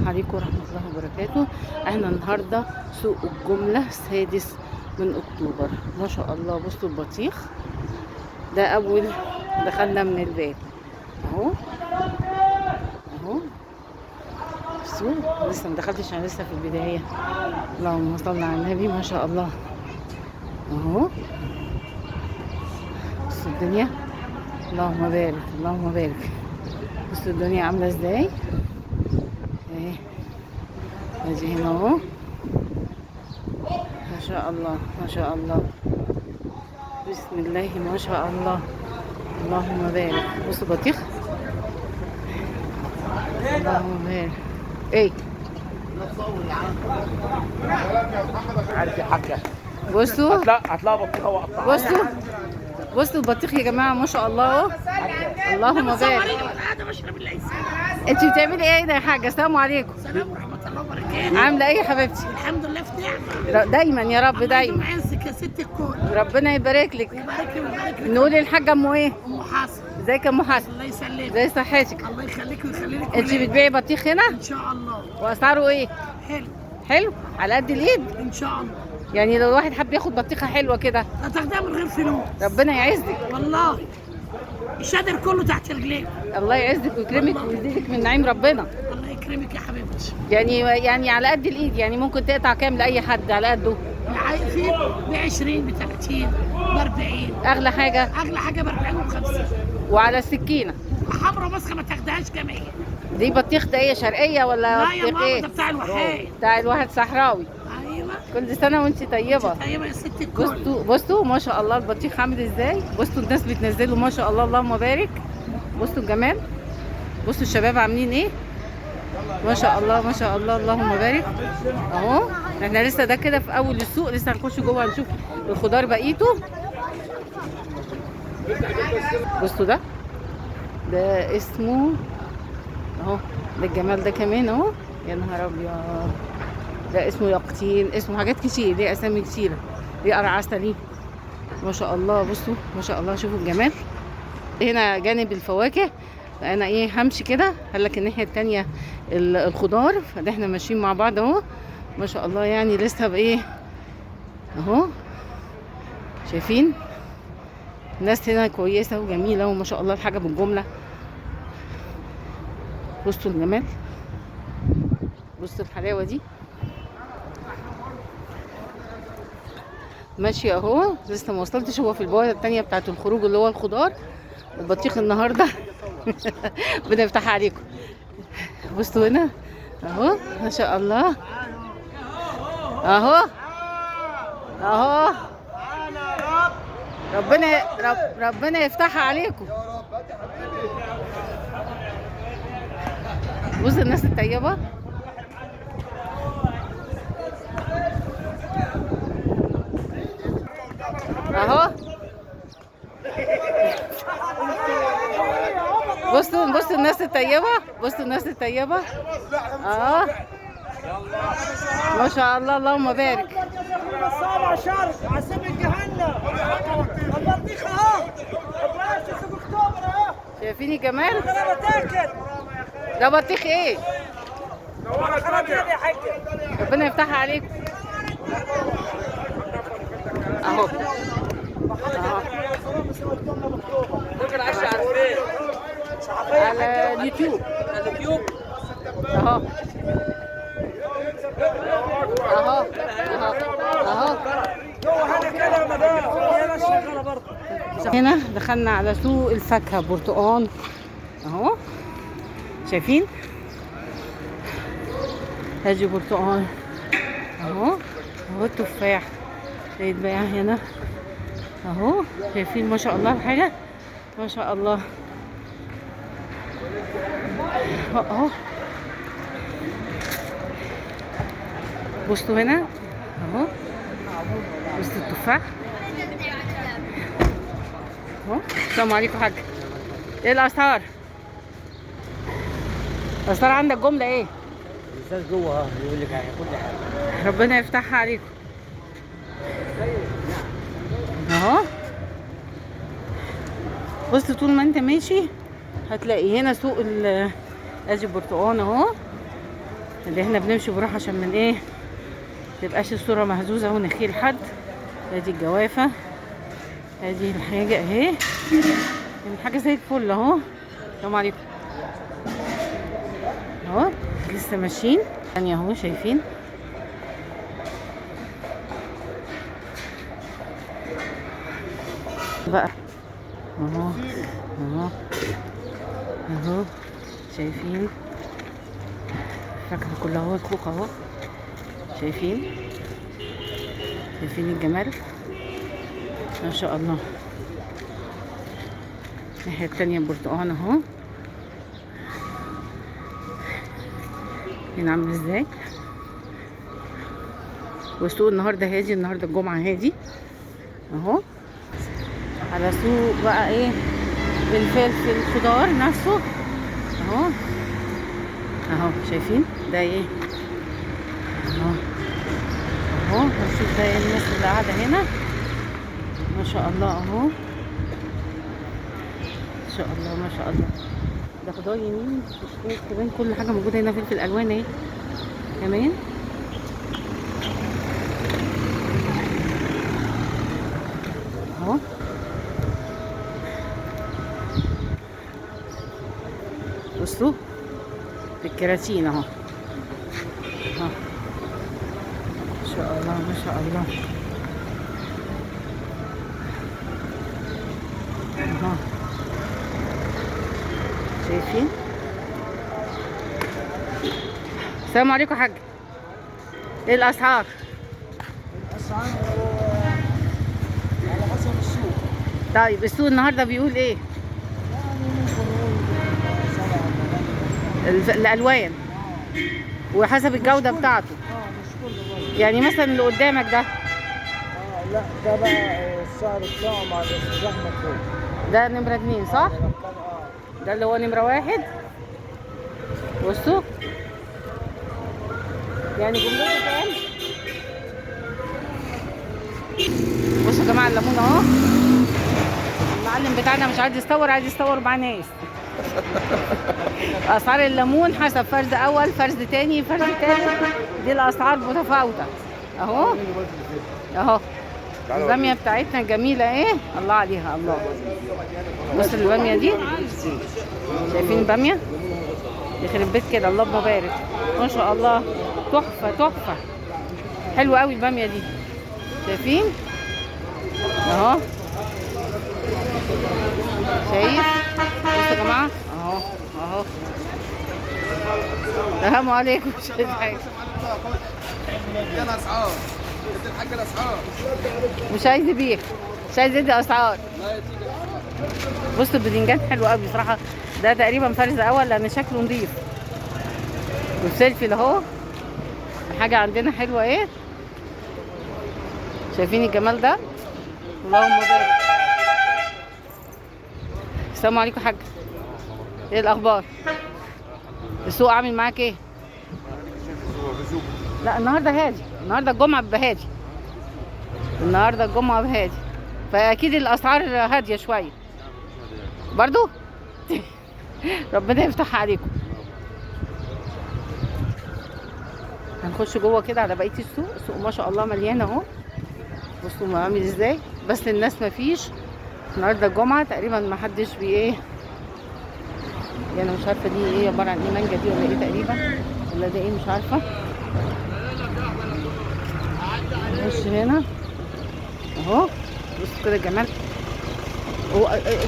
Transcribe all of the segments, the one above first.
عليكم ورحمة الله وبركاته. احنا النهاردة سوق الجملة السادس من اكتوبر. ما شاء الله، بصوا البطيخ ده اول دخلنا من الباب اهو اهو. بصوا لسه مدخلتش، انا لسه في البداية. اللهم صل على النبي، ما شاء الله اهو. بصوا الدنيا، اللهم بارك اللهم بارك. بصوا الدنيا عاملة ازاي اهي. ادي هنا اهو، ما شاء الله ما شاء الله، بسم الله ما شاء الله، اللهم بارك. بصوا بطيخ، اللهم بارك. ايه عارف يا حاجه، بصوا هتلاقي بطيخه وقطعها. بصوا بصوا البطيخ يا جماعه، ما شاء الله اهو، اللهم بارك. انت بتعملي ايه ده يا حاجه؟ السلام عليكم. السلام ورحمة الله وبركاته. عامله ايه يا حبيبتي؟ الحمد لله في نعمة. دايما يا رب، الله دايما يدوم عزك يا ست الكل. ربنا يبارك لك. ويبارك لي ويبارك لك. نقول الحاجه ام ايه؟ ام حسن. ازيك يا ام حسن؟ الله يسلمك. ازي صحتك؟ الله يخليك ويخلي لك. انت بتبيعي بطيخ هنا؟ ان شاء الله. واسعاره ايه؟ حلو. حلو على قد الايد؟ ان شاء الله. يعني لو الواحد حب ياخد بطيخه حلوه كده هتاخدها من غير فلوس. ربنا يعزك. والله الشادر كله تحت رجليك. الله يعزك ويكرمك ويزيدك من نعيم ربنا. الله يكرمك يا حبيبتي. يعني على قد الايد، يعني ممكن تقطع كام لاي حد على قده؟ في ب 20 ب 30 ب 40. اغلى حاجه؟ اغلى حاجه ب 40 و 50. وعلى السكينه حمرا مسخه ما تاخدهاش كمان. دي بطيخ ده ايه، شرقيه ولا لا يا بطيخ ماما ايه؟ ده بتاع الوحايد. بتاع الواحد صحراوي. ايوه. كل سنه وانت طيبه. طيبه يا ست الكل. بصوا ما شاء الله البطيخ عامل ازاي. بصوا الناس بتنزله ما شاء الله، اللهم بارك. بصوا الجمال، بصوا الشباب عاملين ايه، ما شاء الله ما شاء الله، اللهم بارك اهو. احنا لسه ده كده في اول السوق، لسه هنخش جوه هنشوف الخضار بقيته. بصوا ده اسمه اهو، ده الجمال ده كمان اهو. يا نهار ابيض، ده اسمه يقطين، اسمه حاجات كتير، ليه اسامي كتيره، ليه قرع عسلي، ما شاء الله. بصوا ما شاء الله، شوفوا الجمال. هنا جانب الفواكه، فانا ايه همشي كده هقولك الناحيه التانيه الخضار، فده احنا ماشيين مع بعض اهو، ما شاء الله. يعني لسه بايه اهو، شايفين الناس هنا كويسه وجميله وما شاء الله، الحاجه بالجمله. بصوا الجمال، بصوا الحلاوه دي. ماشي اهو، لسه ما وصلتش، هو في البوابه التانيه بتاعه الخروج اللي هو الخضار. البطيخ النهارده بنفتح عليكم. بصوا هنا اهو، ما شاء الله اهو اهو. ربنا يفتحها عليكم. بصوا الناس الطيبه اهو. بصوا الناس الطيبه، بصوا الناس الطيبه اه، ما شاء الله، اللهم بارك. الصابع شرق عسب الجهنم البطيخ اهو بلاش سوق اكتوبر اهو. شايفين الجمال؟ انا بتاكل. ده بطيخ ايه؟ يا حاج ربنا يفتحها عليكم اهو اهو. ممكن عشاء على البيت على اليوتيوب اهو اهو اهو اهو. هنا دخلنا على سوق الفاكهه، برتقال اهو، شايفين؟ هاجي برتقال اهو اهو، التفاح بيتباع هنا اهو، شايفين ما شاء الله الحاجه، ما شاء الله اهو. بصوا هنا اهو، بصوا التفاح اهو. السلام عليكم حاج، ايه الاسعار؟ الاسعار عندك جمله ايه؟ الاستاذ جوه يقول لك على كل حاجه. ربنا يفتحها عليكم اهو. بص طول ما انت ماشي هتلاقي هنا سوق ادي برتقان اهو، اللي احنا بنمشي براحه عشان من ايه متبقاش الصوره مهزوزه ونخيل حد. ادي الجوافه، ادي الحاجه اهي، يعني حاجه زي الفل اهو. السلام عليكم اهو، لسه ماشيين ثانيه اهو، شايفين بقى اهو اهو اهو، شايفين الفاكهة كلها اهو، الخوخ اهو، شايفين الجمال ما شاء الله. الناحية التانية برتقان اهو، هنا عامل ازاي. والسوق النهارده هادي، النهارده الجمعة هادي اهو. على سوق بقى ايه الفلفل، الخضار نفسه اهو اهو، شايفين ده ايه اهو اهو. هنشوف ده ايه الناس اللي قاعده هنا ما شاء الله اهو، ما شاء الله ما شاء الله. ده خضار يمين وشمال كمان، كل حاجه موجوده هنا. فلفل الوان اهي كمان اهو. بصوا الكراتين اهو اهو، ما شاء الله ما شاء الله اهو، شايفين. السلام عليكم يا حاج، ايه الاسعار؟ الاسعار على حسب السوق. طيب السوق النهارده بيقول ايه؟ يعني ممكن نقول 7 الالوان وحسب الجوده بتاعته. مش كله برضه. يعني مثلا اللي قدامك ده لا ده بقى السعر بتاعه مع الزحمه فوق. ده نمره 2 صح؟ ده اللي هو نمره 1. بصوا يعني جملته كام؟ بصوا يا جماعه الليمون اهو. المعلم بتاعنا مش عايز يصور، عايز يصور مع ناس. اسعار الليمون حسب فرز اول، فرز تاني، فرز تالت، دي الاسعار متفاوته اهو اهو. الباميه بتاعتنا جميله ايه، الله عليها الله. بص الباميه دي، شايفين الباميه يخرب بيت كده، اللهم بارك ما شاء الله، تحفه تحفه، حلوه قوي الباميه دي، شايفين اهو. شايف بصوا يا جماعه اهو اهو. السلام عليكم. مش عايز يبيع، مش عايز يدي اسعار. بصوا البدنجان حلو قوي بصراحه، ده تقريبا فرز اول لان شكله نضيف. والفلفل اهو، حاجه عندنا حلوه ايه، شايفين الجمال ده، اللهم بارك. السلام عليكم يا حاج، ايه الاخبار؟ السوق عامل معاك ايه؟ لا النهارده هادي، النهارده الجمعه بيبقى هادي، النهارده الجمعه هادي، فاكيد الاسعار هاديه شويه برضو. ربنا يفتحها عليكم. هنخش جوه كده على بقيه السوق. السوق ما شاء الله مليان اهو، بصوا عامل ازاي، بس الناس ما فيش النهارده الجمعه تقريبا، ما حدش ايه يعني، مش عارفه دي ايه، عباره عن ايه، مانجا دي ولا ايه تقريبا، ولا ده ايه مش عارفه. نخش هنا اهو، بص كده الجمال،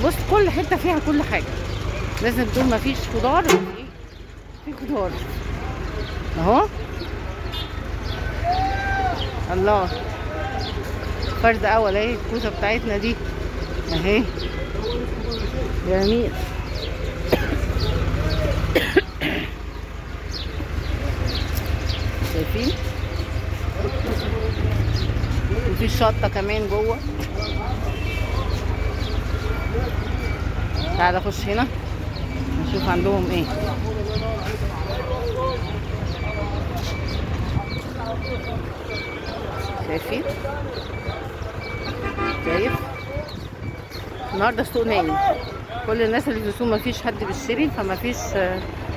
بص كل حته فيها كل حاجه. لازم تقول ما فيش خضار، في خضار اهو. الله، فرد اول اهي، الكوسه بتاعتنا دي اهي جميل. شايفين، وفي شطه كمان جوه. تعالى اخش هنا نشوف عندهم ايه. شايفين، شايف النهارده السوق نايم، كل الناس اللي في السوق مفيش حد بيشتري، فمفيش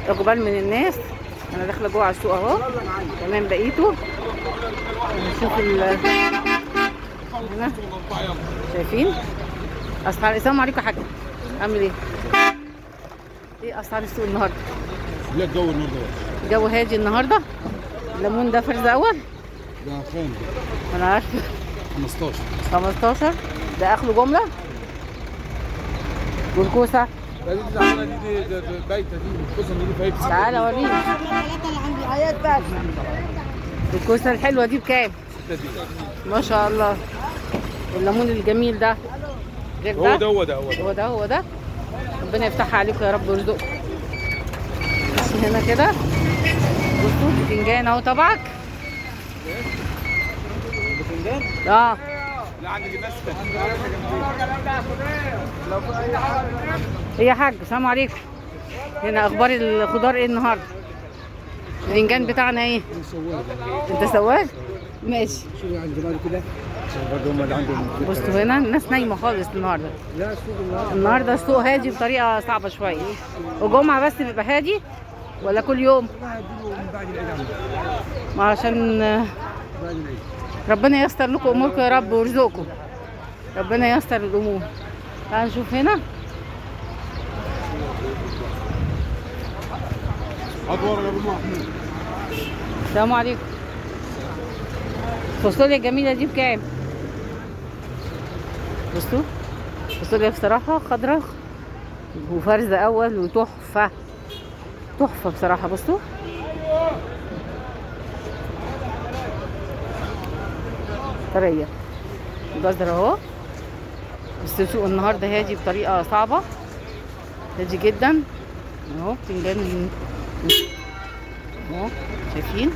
اقبال من الناس. انا داخله جوه على السوق اهو، كمان بقيته. نشوف هنا شايفين اسعار. السلام عليكم يا حاج، عامل ايه؟ ايه اسعار السوق النهارده؟ لا الجو النهارده الجو هادي النهارده. الليمون ده فرز اول؟ ده خام انا عارفه 15 ده اخله جمله. والكوسه دي بايته دي الكوسه دي فايته. تعالى اوريك الكوسه الحلوه دي بكام؟ ما شاء الله. والليمون الجميل ده غير ده. هو ده. ربنا يفتحها عليكم يا رب ويرزقكم. بس هنا كده بصوا البتنجان اهو تبعك. بتنجان؟ اه لا عندي ناس ايه يا حاج؟ السلام عليكم. هنا اخبار الخضار ايه النهارده؟ البتنجان بتاعنا ايه؟ انت سواق؟ ماشي. شوفي عند جمال كده برضه هم اللي عندهم. بصوا هنا الناس نايمه خالص النهارده. لا السوق النهارده السوق هادي بطريقه صعبه شويه. وجمعه بس بيبقى هادي ولا كل يوم؟ من بعد العيد. ما عشان بعد العيد. ربنا ييسر لكم اموركم يا رب ويرزقكم. ربنا ييسر الامور. تعالوا نشوف هنا. ادوار يا ابو محمود. السلام عليكم. الفاصوليا الجميله دي بكام؟ بصوا الفاصوليا بصراحه خضراء وفرز اول وتحفه تحفه بصراحه. بصوا طريه. الجزر اهو. بس السوق النهارده هادي بطريقه صعبه، هادي جدا اهو. بتنجان اهو شايفين،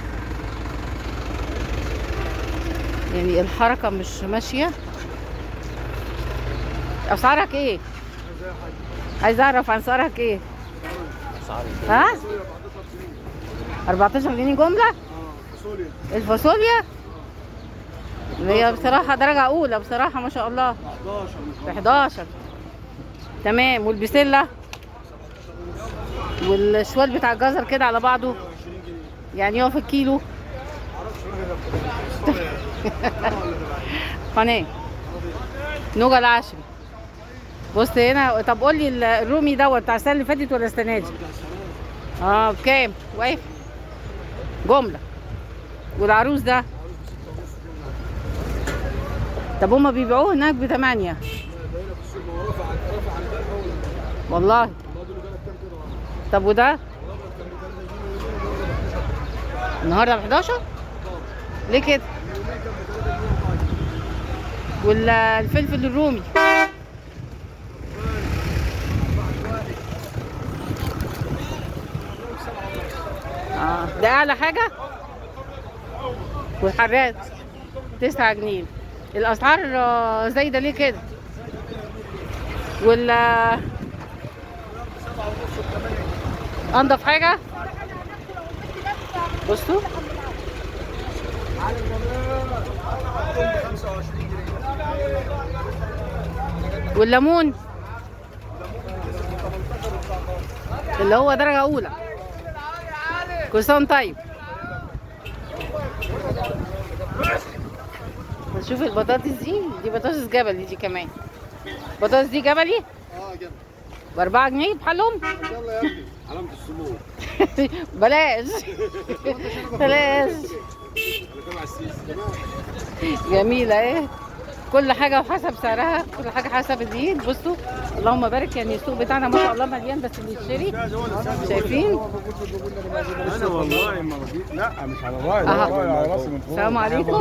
يعني الحركه مش ماشيه. اسعارك ايه؟ عايز اعرف عن اسعارك ايه؟ ها؟ 14 جنيه جمله؟ الفاصوليا اللي هي بصراحه درجه اولى بصراحه ما شاء الله. 11 تمام. والبسله والشوال بتاع الجزر كده على بعضه يعني يقف الكيلو. قناه نوجه العشري. بص هنا. طب قول لي الرومي دوت بتاع السنه اللي فاتت ولا السنه دي؟ بكام؟ واقف جمله. والعروس ده طب هما بيبيعوه هناك ب8 والله. طب وده النهارده ب11 ليه كده؟ والفلفل الرومي ده اعلى حاجه. والحراق 9 جنيه. الاسعار زايده ليه كده؟ انضف حاجه. بصوا والليمون اللي هو درجه اولى. كل سنه وانت طيب. نشوف البطاطس دي بطاطس جبلي. دي كمان بطاطس دي جبلي جبلي ب4 جنيه بحالهم. يلا يا ابني علامه السمو. بلاش بلاش. جميله ايه. كل حاجه وحسب سعرها، كل حاجه حسب الزيت. بصوا اللهم بارك. يعني السوق بتاعنا ما شاء الله مليان بس اللي يشتري شايفين. انا والله ما رضيت. لا مش على الراي، على راسي من فوق. السلام عليكم.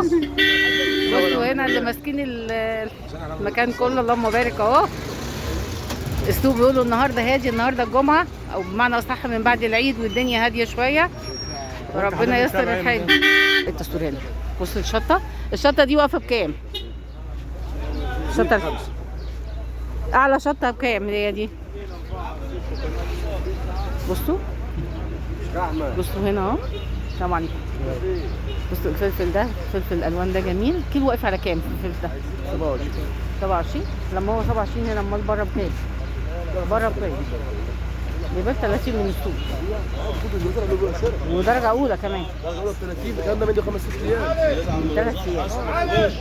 بصوا هنا اللي ماسكين المكان كله اللهم بارك اهو. السوق بيقولوا النهارده هادي، النهارده الجمعه او بمعنى اصح من بعد العيد والدنيا هاديه شويه. وربنا ييسر الحال. التصوير هنا. بصوا الشطه دي واقفه بكام؟ شطه اعلى شطه بكام اللي هي دي؟ بصوا هنا اهو. السلام عليكم. بصوا الفلفل ده، فلفل الالوان ده جميل. كيلو واقف على كام الفلفل ده؟ 27. لما هو 27 هنا امال بره بكام؟ بره بكام؟ بيبقى 30 من السوق. ودرجة أولى كمان. درجة أولى ب 30، الكلام ده منه 5 6 أيام. 3 أيام.